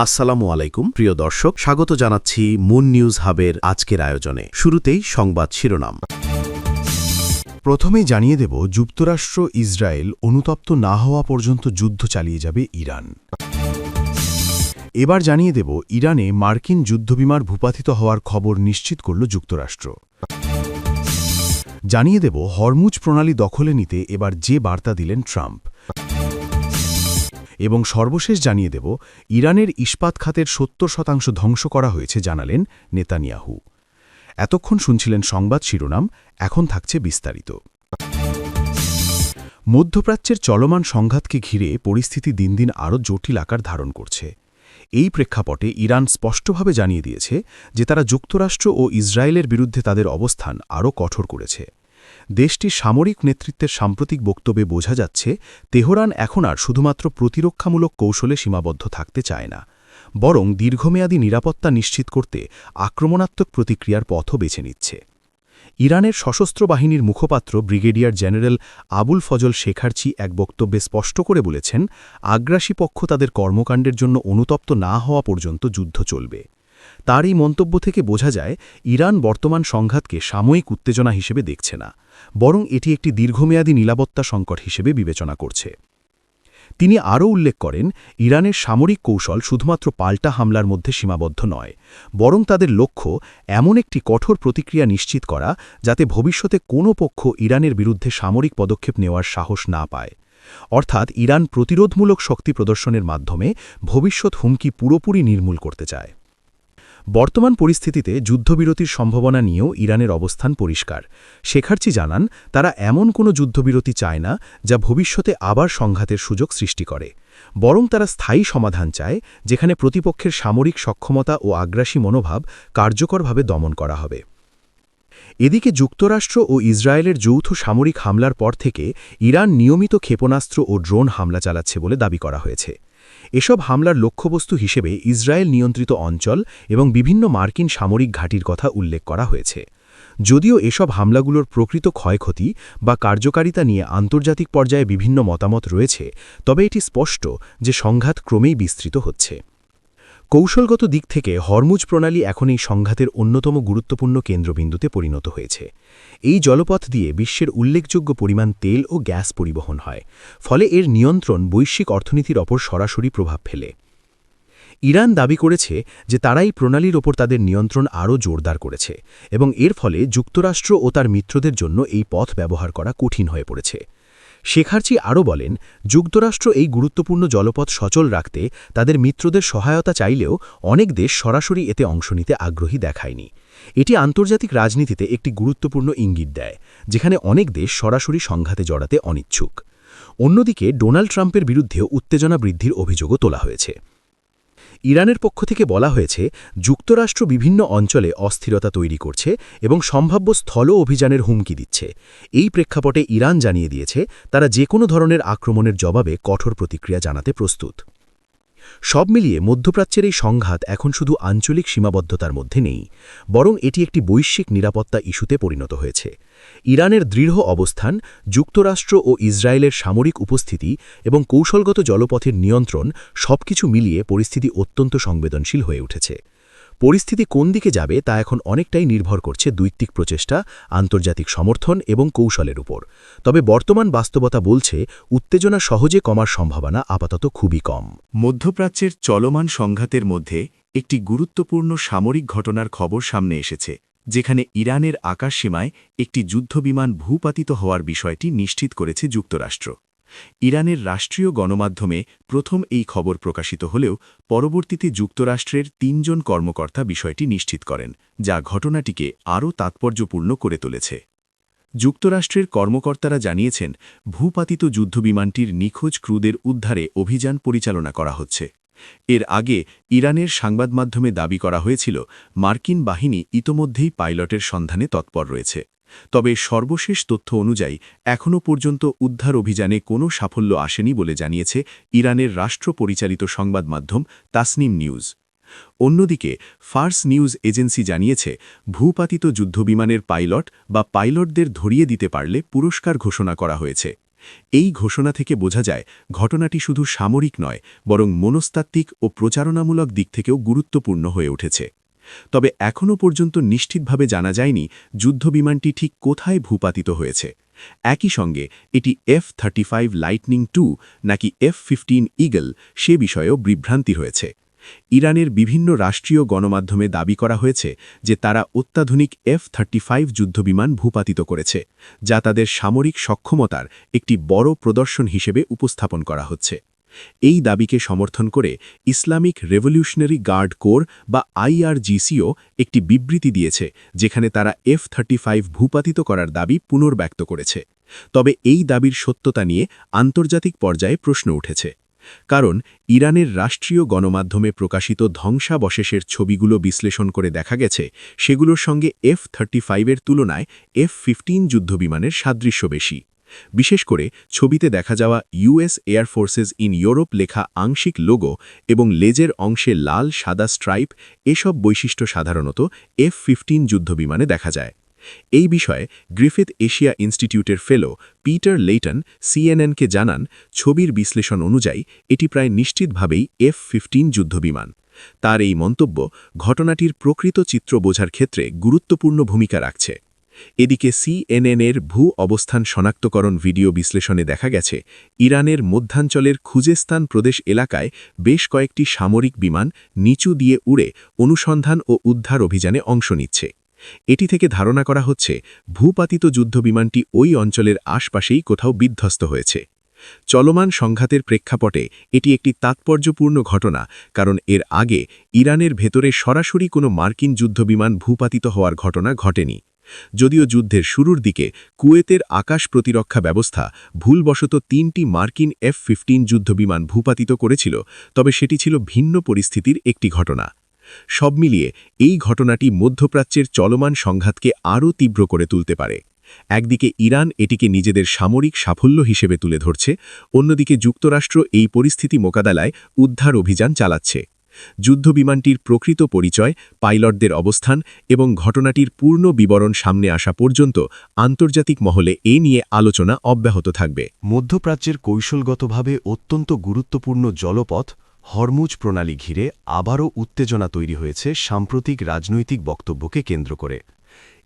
আসসালামু আলাইকুম প্রিয় দর্শক, স্বাগত জানাচ্ছি মুন নিউজ হাবের আজকের আয়োজনে। শুরুতেই সংবাদ শিরোনাম। প্রথমেই জানিয়ে দেব, যুক্তরাষ্ট্র ইসরায়েল অনুতপ্ত না হওয়া পর্যন্ত যুদ্ধ চালিয়ে যাবে ইরান। এবার জানিয়ে দেব, ইরানে মার্কিন যুদ্ধবিমান ভূপাতিত হওয়ার খবর নিশ্চিত করল যুক্তরাষ্ট্র। জানিয়ে দেব, হরমুজ প্রণালী দখলে নিতে এবার যে বার্তা দিলেন ট্রাম্প। এবং সর্বশেষ জানিয়ে দেব, ইরানের ইস্পাত খাতের ৭০% ধ্বংস করা হয়েছে জানালেন নেতানিয়াহু। এতক্ষণ শুনছিলেন সংবাদ শিরোনাম, এখন থাকছে বিস্তারিত। মধ্যপ্রাচ্যের চলমান সংঘাতকে ঘিরে পরিস্থিতি দিন দিন আরও জটিল আকার ধারণ করছে। এই প্রেক্ষাপটে ইরান স্পষ্টভাবে জানিয়ে দিয়েছে যে তারা যুক্তরাষ্ট্র ও ইসরায়েলের বিরুদ্ধে তাদের অবস্থান আরও কঠোর করেছে। দেশটির সামরিক নেতৃত্বের সাম্প্রতিক বক্তব্যে বোঝা যাচ্ছে, তেহরান এখন আর শুধুমাত্র প্রতিরক্ষামূলক কৌশলে সীমাবদ্ধ থাকতে চায় না, বরং দীর্ঘমেয়াদী নিরাপত্তা নিশ্চিত করতে আক্রমণাত্মক প্রতিক্রিয়ার পথও বেছে নিচ্ছে। ইরানের সশস্ত্র বাহিনীর মুখপাত্র ব্রিগেডিয়ার জেনারেল আবুল ফজল শেখারচি এক বক্তব্যে স্পষ্ট করে বলেছেন, আগ্রাসী পক্ষ তাদের কর্মকাণ্ডের জন্য অনুতপ্ত না হওয়া পর্যন্ত যুদ্ধ চলবে। তার এই মন্তব্য থেকে বোঝা যায়, ইরান বর্তমান সংঘাতকে সাময়িক উত্তেজনা হিসেবে দেখছে না, বরং এটি একটি দীর্ঘমেয়াদী নিরাপত্তা সংকট হিসেবে বিবেচনা করছে। তিনি আরও উল্লেখ করেন, ইরানের সামরিক কৌশল শুধুমাত্র পাল্টা হামলার মধ্যে সীমাবদ্ধ নয়, বরং তাদের লক্ষ্য এমন একটি কঠোর প্রতিক্রিয়া নিশ্চিত করা যাতে ভবিষ্যতে কোনো পক্ষ ইরানের বিরুদ্ধে সামরিক পদক্ষেপ নেওয়ার সাহস না পায়। অর্থাৎ ইরান প্রতিরোধমূলক শক্তি প্রদর্শনের মাধ্যমে ভবিষ্যৎ হুমকি পুরোপুরি নির্মূল করতে চায়। বর্তমান পরিস্থিতিতে যুদ্ধবিরতির সম্ভাবনা নিয়েও ইরানের অবস্থান পরিষ্কার। শেখারচি জানান, তারা এমন কোনো যুদ্ধবিরতি চায় না যা ভবিষ্যতে আবার সংঘাতের সুযোগ সৃষ্টি করে, বরং তারা স্থায়ী সমাধান চায় যেখানে প্রতিপক্ষের সামরিক সক্ষমতা ও আগ্রাসী মনোভাব কার্যকরভাবে দমন করা হবে। এদিকে যুক্তরাষ্ট্র ও ইসরায়েলের যৌথ সামরিক হামলার পর থেকে ইরান নিয়মিত ক্ষেপণাস্ত্র ও ড্রোন হামলা চালাচ্ছে বলে দাবি করা হয়েছে। এসব হামলার লক্ষ্যবস্তু হিসেবে ইসরায়েল নিয়ন্ত্রিত অঞ্চল এবং বিভিন্ন মার্কিন সামরিক ঘাঁটির কথা উল্লেখ করা হয়েছে। যদিও এসব হামলাগুলোর প্রকৃত ক্ষয়ক্ষতি বা কার্যকারিতা নিয়ে আন্তর্জাতিক পর্যায়ে বিভিন্ন মতামত রয়েছে, তবে এটি স্পষ্ট যে সংঘাত ক্রমেই বিস্তৃত হচ্ছে। কৌশলগত দিক থেকে হরমুজ প্রণালী এখন এই সংঘাতের অন্যতম গুরুত্বপূর্ণ কেন্দ্রবিন্দুতে পরিণত হয়েছে। এই জলপথ দিয়ে বিশ্বের উল্লেখযোগ্য পরিমাণ তেল ও গ্যাস পরিবহন হয়, ফলে এর নিয়ন্ত্রণ বৈশ্বিক অর্থনীতির ওপর সরাসরি প্রভাব ফেলে। ইরান দাবি করেছে যে তারা এই প্রণালীর ওপর তাদের নিয়ন্ত্রণ আরও জোরদার করেছে এবং এর ফলে যুক্তরাষ্ট্র ও তার মিত্রদের জন্য এই পথ ব্যবহার করা কঠিন হয়ে পড়েছে। শেখারচি আরও বলেন, যুক্তরাষ্ট্র এই গুরুত্বপূর্ণ জলপথ সচল রাখতে তাদের মিত্রদের সহায়তা চাইলেও অনেক দেশ সরাসরি এতে অংশ নিতে আগ্রহী দেখায়নি। এটি আন্তর্জাতিক রাজনীতিতে একটি গুরুত্বপূর্ণ ইঙ্গিত দেয়, যেখানে অনেক দেশ সরাসরি সংঘাতে জড়াতে অনিচ্ছুক। অন্যদিকে ডোনাল্ড ট্রাম্পের বিরুদ্ধেও উত্তেজনা বৃদ্ধির অভিযোগও তোলা হয়েছে। ইরানের পক্ষ থেকে বলা হয়েছে, যুক্তরাষ্ট্র বিভিন্ন অঞ্চলে অস্থিরতা তৈরি করছে এবং সম্ভাব্য স্থল অভিযানের হুমকি দিচ্ছে। এই প্রেক্ষাপটে ইরান জানিয়ে দিয়েছে, তারা যে কোনো ধরনের আক্রমণের জবাবে কঠোর প্রতিক্রিয়া জানাতে প্রস্তুত। সব মিলিয়ে মধ্যপ্রাচ্যের এই সংঘাত এখন শুধু আঞ্চলিক সীমাবদ্ধতার মধ্যে নেই, বরং এটি একটি বৈশ্বিক নিরাপত্তা ইস্যুতে পরিণত হয়েছে। ইরানের দৃঢ় অবস্থান, যুক্তরাষ্ট্র ও ইসরায়েলের সামরিক উপস্থিতি এবং কৌশলগত জলপথের নিয়ন্ত্রণ সবকিছু মিলিয়ে পরিস্থিতি অত্যন্ত সংবেদনশীল হয়ে উঠেছে। পরিস্থিতি কোন দিকে যাবে তা এখন অনেকটাই নির্ভর করছে দ্বৈতিক প্রচেষ্টা, আন্তর্জাতিক সমর্থন এবং কৌশলের উপর। তবে বর্তমান বাস্তবতা বলছে, উত্তেজনা সহজে কমার সম্ভাবনা আপাতত খুবই কম। মধ্যপ্রাচ্যের চলমান সংঘাতের মধ্যে একটি গুরুত্বপূর্ণ সামরিক ঘটনার খবর সামনে এসেছে, যেখানে ইরানের আকাশসীমায় একটি যুদ্ধবিমান ভূপাতিত হওয়ার বিষয়টি নিশ্চিত করেছে যুক্তরাষ্ট্র। ইরানের রাষ্ট্রীয় গণমাধ্যমে প্রথম এই খবর প্রকাশিত হলেও পরবর্তীতে যুক্তরাষ্ট্রের ৩ জন কর্মকর্তা বিষয়টি নিশ্চিত করেন, যা ঘটনাটিকে আরও তাৎপর্যপূর্ণ করে তুলেছে। যুক্তরাষ্ট্রের কর্মকর্তারা জানিয়েছেন, ভূপাতিত যুদ্ধবিমানটির নিখোঁজ ক্রুদের উদ্ধারে অভিযান পরিচালনা করা হচ্ছে। এর আগে ইরানের সংবাদমাধ্যমে দাবি করা হয়েছিল, মার্কিন বাহিনী ইতোমধ্যেই পাইলটের সন্ধানে তৎপর রয়েছে। তবে সর্বশেষ তথ্য অনুযায়ী এখনও পর্যন্ত উদ্ধার অভিযানে কোনো সাফল্য আসেনি বলে জানিয়েছে ইরানের রাষ্ট্র পরিচালিত সংবাদ মাধ্যম তাসনিম নিউজ। অন্যদিকে ফার্স নিউজ এজেন্সি জানিয়েছে, ভূপাতিত যুদ্ধবিমানের পাইলট বা পাইলটদের ধরিয়ে দিতে পারলে পুরস্কার ঘোষণা করা হয়েছে। এই ঘোষণা থেকে বোঝা যায় ঘটনাটি শুধু সামরিক নয় বরং মনস্তাত্ত্বিক ও প্রচারণামূলক দিক থেকেও গুরুত্বপূর্ণ হয়ে উঠেছে। তবে এখনও পর্যন্ত নিশ্চিতভাবে জানা যায়নি যুদ্ধবিমানটি ঠিক কোথায় ভূপাতিত হয়েছে। একই সঙ্গে এটি F-35 লাইটনিং 2 নাকি F-15 ঈগল সে বিষয়েও বিভ্রান্তি হয়েছে। ইরানের বিভিন্ন রাষ্ট্রীয় গণমাধ্যমে দাবি করা হয়েছে যে তারা অত্যাধুনিক F-35 যুদ্ধবিমান ভূপাতিত করেছে, যা তাদের সামরিক সক্ষমতার একটি বড় প্রদর্শন হিসেবে উপস্থাপন করা হচ্ছে। এই দাবিকে সমর্থন করে ইসলামিক রেভলিউশনারি গার্ড কোর বা IRGCও একটি বিবৃতি দিয়েছে, যেখানে তারা F-35 ভূপাতিত করার দাবি পুনর্ব্যক্ত করেছে। তবে এই দাবির সত্যতা নিয়ে আন্তর্জাতিক পর্যায়ে প্রশ্ন উঠেছে। কারণ ইরানের রাষ্ট্রীয় গণমাধ্যমে প্রকাশিত ধ্বংসাবশেষের ছবিগুলো বিশ্লেষণ করে দেখা গেছে সেগুলোর সঙ্গে F-35 তুলনায় F-15 যুদ্ধবিমানের সাদৃশ্য বেশি। বিশেষ করে ছবিতে দেখা যাওয়া US air forces in Europe লেখা আংশিক লোগো এবং লেজের অংশে লাল সাদা স্ট্রাইপ, এসব বৈশিষ্ট্য সাধারণত F-15 যুদ্ধবিমানে দেখা যায়। এই বিষয়ে গ্রিফিথ এশিয়া ইনস্টিটিউটের ফেলো পিটার লেইটন CNN-কে জানান, ছবির বিশ্লেষণ অনুযায়ী এটি প্রায় নিশ্চিতভাবেই F-15 যুদ্ধবিমান। তার এই মন্তব্য ঘটনাটির প্রকৃত চিত্র বোঝার ক্ষেত্রে গুরুত্বপূর্ণ ভূমিকা রাখছে। এদিকে CNN-এর ভূ অবস্থান শনাক্তকরণ ভিডিও বিশ্লেষণে দেখা গেছে ইরানের মধ্যাঞ্চলের খুজেস্তান প্রদেশ এলাকায় বেশ কয়েকটি সামরিক বিমান নিচু দিয়ে উড়ে অনুসন্ধান ও উদ্ধার অভিযানে অংশ নিচ্ছে। এটি থেকে ধারণা করা হচ্ছে ভূপাতিত যুদ্ধবিমানটি ওই অঞ্চলের আশপাশেই কোথাও বিধ্বস্ত হয়েছে। চলমান সংঘাতের প্রেক্ষাপটে এটি একটি তাৎপর্যপূর্ণ ঘটনা, কারণ এর আগে ইরানের ভেতরে সরাসরি কোনো মার্কিন যুদ্ধবিমান ভূপাতিত হওয়ার ঘটনা ঘটেনি। যদিও যুদ্ধের শুরুর দিকে কুয়েতের আকাশ প্রতিরক্ষা ব্যবস্থা ভুলবশত 3টি মার্কিন F-15 যুদ্ধবিমান ভূপাতিত করেছিল, তবে সেটি ছিল ভিন্ন পরিস্থিতির একটি ঘটনা। সব মিলিয়ে এই ঘটনাটি মধ্যপ্রাচ্যের চলমান সংঘাতকে আরও তীব্র করে তুলতে পারে। একদিকে ইরান এটিকে নিজেদের সামরিক সাফল্য হিসেবে তুলে ধরছে, অন্যদিকে যুক্তরাষ্ট্র এই পরিস্থিতি মোকাবেলায় উদ্ধার অভিযান চালাচ্ছে। যুদ্ধবিমানটির প্রকৃত পরিচয়, পাইলটদের অবস্থান এবং ঘটনাটির পূর্ণ বিবরণ সামনে আসা পর্যন্ত আন্তর্জাতিক মহলে এ নিয়ে আলোচনা অব্যাহত থাকবে। মধ্যপ্রাচ্যের কৌশলগতভাবে অত্যন্ত গুরুত্বপূর্ণ জলপথ হরমুজ প্রণালী ঘিরে আবারও উত্তেজনা তৈরি হয়েছে সাম্প্রতিক রাজনৈতিক বক্তব্যকে কেন্দ্র করে।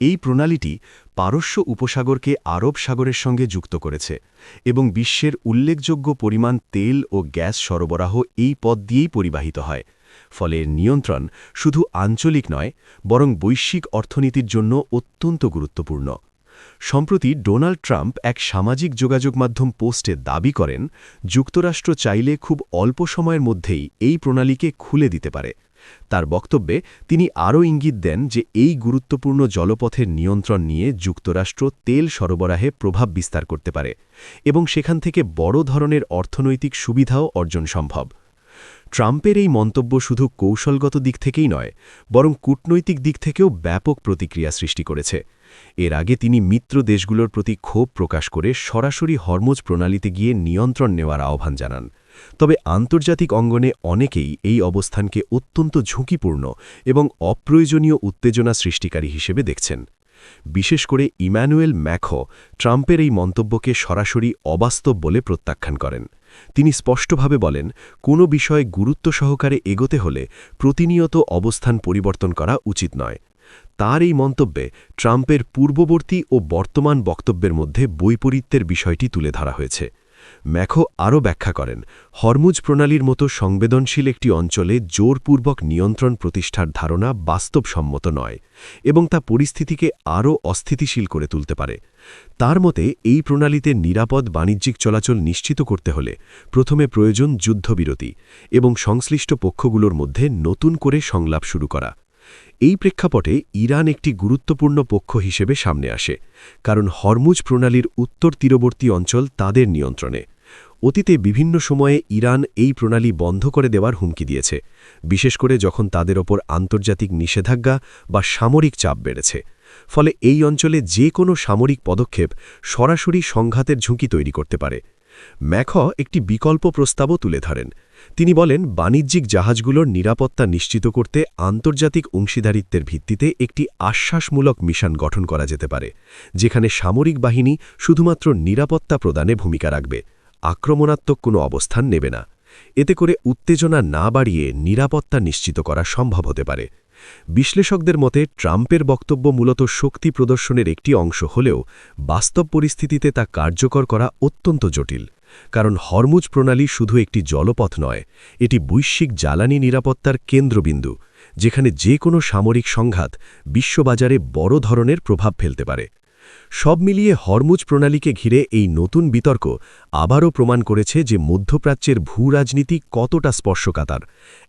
এই প্রণালীটি পারস্য উপসাগরকে আরব সাগরের সঙ্গে যুক্ত করেছে এবং বিশ্বের উল্লেখযোগ্য পরিমাণ তেল ও গ্যাস সরবরাহ এই পথ দিয়েই পরিবাহিত হয়। ফলে এর নিয়ন্ত্রণ শুধু আঞ্চলিক নয়, বরং বৈশ্বিক অর্থনীতির জন্য অত্যন্ত গুরুত্বপূর্ণ। সম্প্রতি ডোনাল্ড ট্রাম্প এক সামাজিক যোগাযোগ মাধ্যম পোস্টে দাবি করেন, যুক্তরাষ্ট্র চাইলে খুব অল্প সময়ের মধ্যেই এই প্রণালীকে খুলে দিতে পারে। তার বক্তব্যে তিনি আরও ইঙ্গিত দেন যে এই গুরুত্বপূর্ণ জলপথের নিয়ন্ত্রণ নিয়ে যুক্তরাষ্ট্র তেল সরবরাহে প্রভাব বিস্তার করতে পারে এবং সেখান থেকে বড় ধরনের অর্থনৈতিক সুবিধাও অর্জন সম্ভব। ট্রাম্পের এই মন্তব্য শুধু কৌশলগত দিক থেকেই নয়, বরং কূটনৈতিক দিক থেকেও ব্যাপক প্রতিক্রিয়া সৃষ্টি করেছে। এর আগে তিনি মিত্র দেশগুলোর প্রতি ক্ষোভ প্রকাশ করে সরাসরি হরমুজ প্রণালীতে গিয়ে নিয়ন্ত্রণ নেওয়ার আহ্বান জানান। তবে আন্তর্জাতিক অঙ্গনে অনেকেই এই অবস্থানকে অত্যন্ত ঝুঁকিপূর্ণ এবং অপ্রয়োজনীয় উত্তেজনা সৃষ্টিকারী হিসেবে দেখছেন। বিশেষ করে ইম্যানুয়েল ম্যাখো ট্রাম্পের এই মন্তব্যকে সরাসরি অবাস্তব বলে প্রত্যাখ্যান করেন। তিনি স্পষ্টভাবে বলেন, কোনো বিষয়ে গুরুত্ব সহকারে এগোতে হলে প্রতিনিয়ত অবস্থান পরিবর্তন করা উচিত নয়। তার এই মন্তব্যে ট্রাম্পের পূর্ববর্তী ও বর্তমান বক্তব্যের মধ্যে বৈপরীত্যের বিষয়টি তুলে ধরা হয়েছে। ম্যাখো আরও ব্যাখ্যা করেন, হরমুজ প্রণালীর মতো সংবেদনশীল একটি অঞ্চলে জোরপূর্বক নিয়ন্ত্রণ প্রতিষ্ঠার ধারণা বাস্তবসম্মত নয় এবং তা পরিস্থিতিকে আরও অস্থিতিশীল করে তুলতে পারে। তার মতে এই প্রণালীতে নিরাপদ বাণিজ্যিক চলাচল নিশ্চিত করতে হলে প্রথমে প্রয়োজন যুদ্ধবিরতি এবং সংশ্লিষ্ট পক্ষগুলোর মধ্যে নতুন করে সংলাপ শুরু করা। এই প্রেক্ষাপটে ইরান একটি গুরুত্বপূর্ণ পক্ষ হিসেবে সামনে আসে, কারণ হরমুজ প্রণালীর উত্তর তীরবর্তী অঞ্চল তাদের নিয়ন্ত্রণে। অতীতে বিভিন্ন সময়ে ইরান এই প্রণালী বন্ধ করে দেওয়ার হুমকি দিয়েছে, বিশেষ করে যখন তাদের ওপর আন্তর্জাতিক নিষেধাজ্ঞা বা সামরিক চাপ বেড়েছে। ফলে এই অঞ্চলে যে কোনো সামরিক পদক্ষেপ সরাসরি সংঘাতের ঝুঁকি তৈরি করতে পারে। ম্যাখ একটি বিকল্প প্রস্তাবও তুলে ধরেন। তিনি বলেন, বাণিজ্যিক জাহাজগুলোর নিরাপত্তা নিশ্চিত করতে আন্তর্জাতিক অংশীদারিত্বের ভিত্তিতে একটি আশ্বাসমূলক মিশন গঠন করা যেতে পারে, যেখানে সামরিক বাহিনী শুধুমাত্র নিরাপত্তা প্রদানে ভূমিকা রাখবে, আক্রমণাত্মক কোনো অবস্থান নেবে না। এতে করে উত্তেজনা না বাড়িয়ে নিরাপত্তা নিশ্চিত করা সম্ভব হতে পারে। বিশ্লেষকদের মতে ট্রাম্পের বক্তব্য মূলত শক্তি প্রদর্শনের একটি অংশ হলেও বাস্তব পরিস্থিতিতে তা কার্যকর করা অত্যন্ত জটিল। কারণ হরমুজ প্রণালী শুধু একটি জলপথ নয়, এটি বৈশ্বিক জ্বালানি নিরাপত্তার কেন্দ্রবিন্দু, যেখানে যে কোনো সামরিক সংঘাত বিশ্ববাজারে বড় ধরনের প্রভাব ফেলতে পারে। সব মিলিয়ে হরমুজ প্রণালীকে ঘিরে এই নতুন বিতর্ক আবারও প্রমাণ করেছে যে মধ্যপ্রাচ্যের ভূরাজনীতি কতটা স্পর্শকাতর।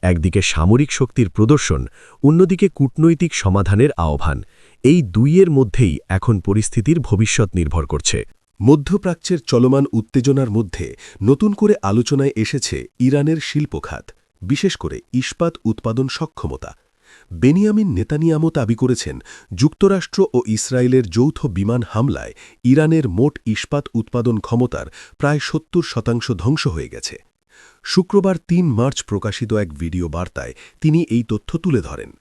একদিকে সামরিক শক্তির প্রদর্শন, অন্যদিকে কূটনৈতিক সমাধানের আহ্বান, এই দুইয়ের মধ্যেই এখন পরিস্থিতির ভবিষ্যৎ নির্ভর করছে। মধ্যপ্রাচ্যের চলমান উত্তেজনার মধ্যে নতুন করে আলোচনায় এসেছে ইরানের শিল্পখাত, বিশেষ করে ইস্পাত উৎপাদন সক্ষমতা। বেনিয়ামিন নেতানিয়াহু দাবি করেছেন, যুক্তরাষ্ট্র ও ইসরায়েলের যৌথ বিমান হামলায় ইরানের মোট ইস্পাত উৎপাদন ক্ষমতার প্রায় ৭০% ধ্বংস হয়ে গেছে। শুক্রবার ৩ মার্চ প্রকাশিত এক ভিডিও বার্তায় তিনি এই তথ্য তুলে ধরেন।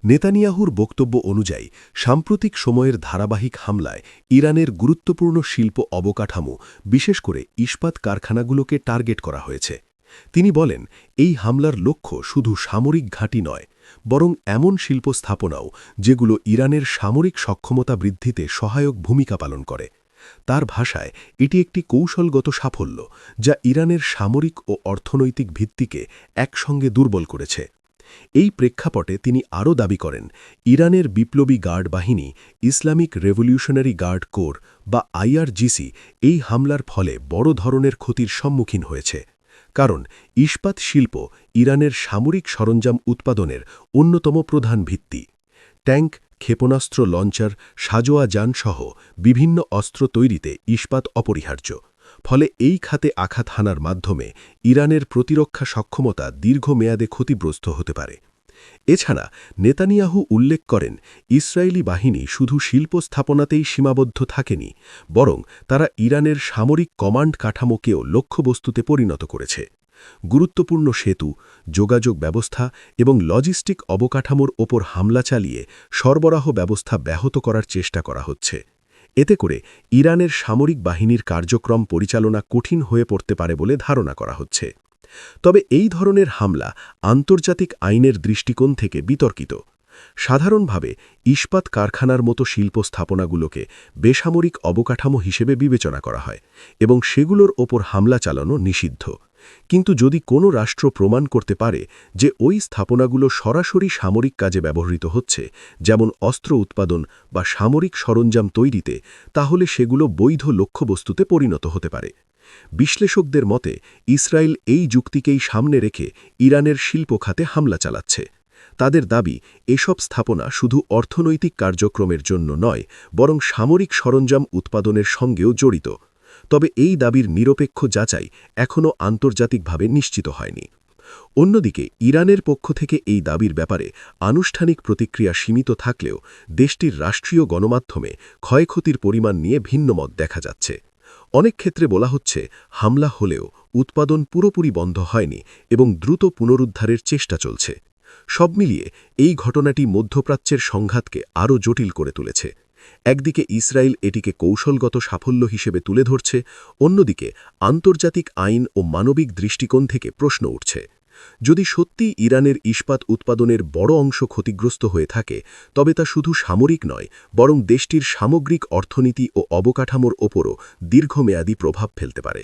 নেতানিয়াহুর বক্তব্য অনুযায়ী সাম্প্রতিক সময়ের ধারাবাহিক হামলায় ইরানের গুরুত্বপূর্ণ শিল্প অবকাঠামো, বিশেষ করে ইস্পাত কারখানাগুলোকে টার্গেট করা হয়েছে। তিনি বলেন, এই হামলার লক্ষ্য শুধু সামরিক ঘাঁটি নয়, বরং এমন শিল্প স্থাপনাও যেগুলো ইরানের সামরিক সক্ষমতা বৃদ্ধিতে সহায়ক ভূমিকা পালন করে। তার ভাষায় এটি একটি কৌশলগত সাফল্য যা ইরানের সামরিক ও অর্থনৈতিক ভিত্তিকে একসঙ্গে দুর্বল করেছে। এই প্রেক্ষাপটে তিনি আরও দাবি করেন, ইরানের বিপ্লবী গার্ড বাহিনী, ইসলামিক রেভলিউশনারি গার্ড কোর বা IRGC এই হামলার ফলে বড় ধরনের ক্ষতির সম্মুখীন হয়েছে। কারণ ইস্পাত শিল্প ইরানের সামরিক সরঞ্জাম উৎপাদনের অন্যতম প্রধান ভিত্তি। ট্যাঙ্ক, ক্ষেপণাস্ত্র লঞ্চার, সাজোয়া যানসহ বিভিন্ন অস্ত্র তৈরিতে ইস্পাত অপরিহার্য। ফলে এই খাতে আঘাত হানার মাধ্যমে ইরানের প্রতিরক্ষা সক্ষমতা দীর্ঘমেয়াদে ক্ষতিগ্রস্ত হতে পারে। এছাড়া নেতানিয়াহু উল্লেখ করেন, ইসরায়েলি বাহিনী শুধু শিল্প স্থাপনাতেই সীমাবদ্ধ থাকেনি, বরং তারা ইরানের সামরিক কমান্ড কাঠামোকেও লক্ষ্যবস্তুতে পরিণত করেছে। গুরুত্বপূর্ণ সেতু, যোগাযোগ ব্যবস্থা এবং লজিস্টিক অবকাঠামোর ওপর হামলা চালিয়ে সরবরাহ ব্যবস্থা ব্যাহত করার চেষ্টা করা হচ্ছে। এতে করে ইরানের সামরিক বাহিনীর কার্যক্রম পরিচালনা কঠিন হয়ে পড়তে পারে বলে ধারণা করা হচ্ছে। তবে এই ধরনের হামলা আন্তর্জাতিক আইনের দৃষ্টিকোণ থেকে বিতর্কিত। সাধারণভাবে ইস্পাত কারখানার মতো শিল্প স্থাপনাগুলোকে বেসামরিক অবকাঠামো হিসেবে বিবেচনা করা হয় এবং সেগুলোর ওপর হামলা চালানো নিষিদ্ধ। কিন্তু যদি কোনো রাষ্ট্র প্রমাণ করতে পারে যে ওই স্থাপনাগুলো সরাসরি সামরিক কাজে ব্যবহৃত হচ্ছে, যেমন অস্ত্র উৎপাদন বা সামরিক সরঞ্জাম তৈরিতে, তাহলে সেগুলো বৈধ লক্ষ্যবস্তুতে পরিণত হতে পারে। বিশ্লেষকদের মতে ইসরায়েল এই যুক্তিকেই সামনে রেখে ইরানের শিল্প খাতে হামলা চালাচ্ছে। তাদের দাবি, এসব স্থাপনা শুধু অর্থনৈতিক কার্যক্রমের জন্য নয়, বরং সামরিক সরঞ্জাম উৎপাদনের সঙ্গেও জড়িত। তবে এই দাবির নিরপেক্ষ যাচাই এখনও আন্তর্জাতিকভাবে নিশ্চিত হয়নি। অন্যদিকে ইরানের পক্ষ থেকে এই দাবির ব্যাপারে আনুষ্ঠানিক প্রতিক্রিয়া সীমিত থাকলেও দেশটির রাষ্ট্রীয় গণমাধ্যমে ক্ষয়ক্ষতির পরিমাণ নিয়ে ভিন্নমত দেখা যাচ্ছে। অনেক ক্ষেত্রে বলা হচ্ছে, হামলা হলেও উৎপাদন পুরোপুরি বন্ধ হয়নি এবং দ্রুত পুনরুদ্ধারের চেষ্টা চলছে। সব মিলিয়ে এই ঘটনাটি মধ্যপ্রাচ্যের সংঘাতকে আরও জটিল করে তুলেছে। একদিকে ইসরায়েল এটিকে কৌশলগত সাফল্য হিসেবে তুলে ধরছে, অন্যদিকে আন্তর্জাতিক আইন ও মানবিক দৃষ্টিকোণ থেকে প্রশ্ন উঠছে। যদি সত্যি ইরানের ইস্পাত উৎপাদনের বড় অংশ ক্ষতিগ্রস্ত হয়ে থাকে, তবে তা শুধু সামরিক নয়, বরং দেশটির সামগ্রিক অর্থনীতি ও অবকাঠামোর ওপরও দীর্ঘমেয়াদী প্রভাব ফেলতে পারে।